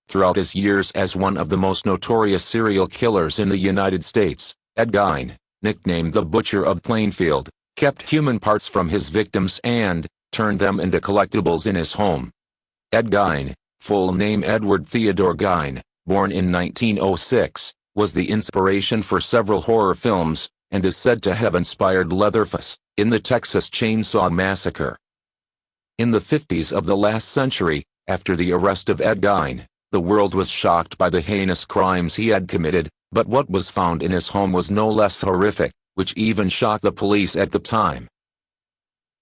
Throughout his years as one of the most notorious serial killers in the United States, Ed Gein, nicknamed the Butcher of Plainfield, kept human parts from his victims and turned them into collectibles in his home. Ed Gein, full name Edward Theodore Gein, born in 1906, was the inspiration for several horror films, and is said to have inspired Leatherface in the Texas Chainsaw Massacre. In the 50s of the last century, after the arrest of Ed Gein, the world was shocked by the heinous crimes he had committed, but what was found in his home was no less horrific, which even shocked the police at the time.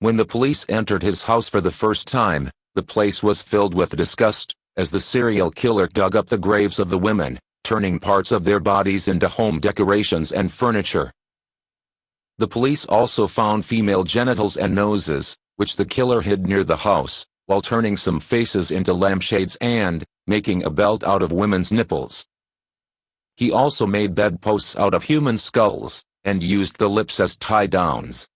When the police entered his house for the first time, the place was filled with disgust, as the serial killer dug up the graves of the women, turning parts of their bodies into home decorations and furniture. The police also found female genitals and noses, which the killer hid near the house, while turning some faces into lampshades and making a belt out of women's nipples. He also made bedposts out of human skulls, and used the lips as tie-downs.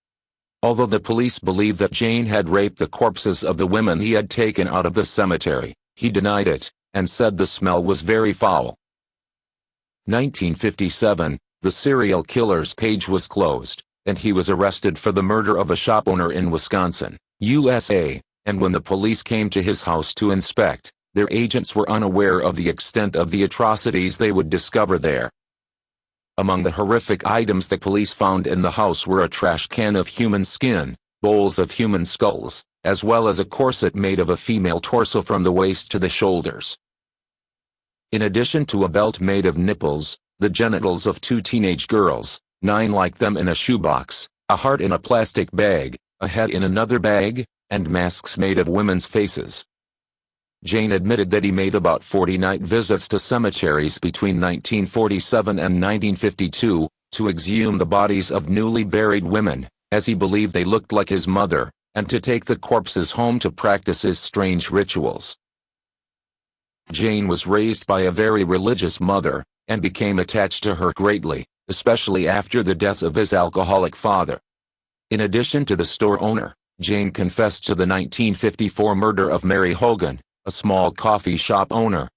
Although the police believed that Gein had raped the corpses of the women he had taken out of the cemetery, he denied it, and said the smell was very foul. 1957, the serial killer's page was closed, and he was arrested for the murder of a shop owner in Wisconsin, USA, and when the police came to his house to inspect, their agents were unaware of the extent of the atrocities they would discover there. Among the horrific items the police found in the house were a trash can of human skin, bowls of human skulls, as well as a corset made of a female torso from the waist to the shoulders. In addition to a belt made of nipples, the genitals of 2 teenage girls, 9 like them in a shoebox, a heart in a plastic bag, a head in another bag, and masks made of women's faces. Gein admitted that he made about 40 night visits to cemeteries between 1947 and 1952, to exhume the bodies of newly buried women, as he believed they looked like his mother, and to take the corpses home to practice his strange rituals. Gein was raised by a very religious mother, and became attached to her greatly, especially after the deaths of his alcoholic father. In addition to the store owner, Gein confessed to the 1954 murder of Mary Hogan, a small coffee shop owner,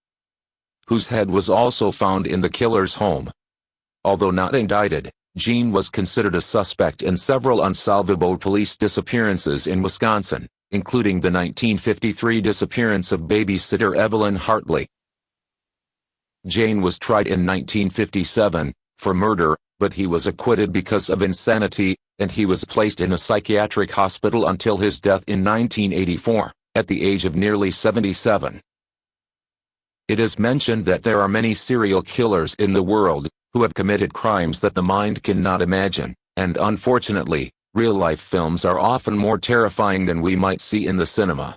whose head was also found in the killer's home. Although not indicted, Gein was considered a suspect in several unsolvable police disappearances in Wisconsin, including the 1953 disappearance of babysitter Evelyn Hartley. Gein was tried in 1957 for murder, but he was acquitted because of insanity, and he was placed in a psychiatric hospital until his death in 1984, at the age of nearly 77. It is mentioned that there are many serial killers in the world, who have committed crimes that the mind cannot imagine, and unfortunately, real-life films are often more terrifying than we might see in the cinema.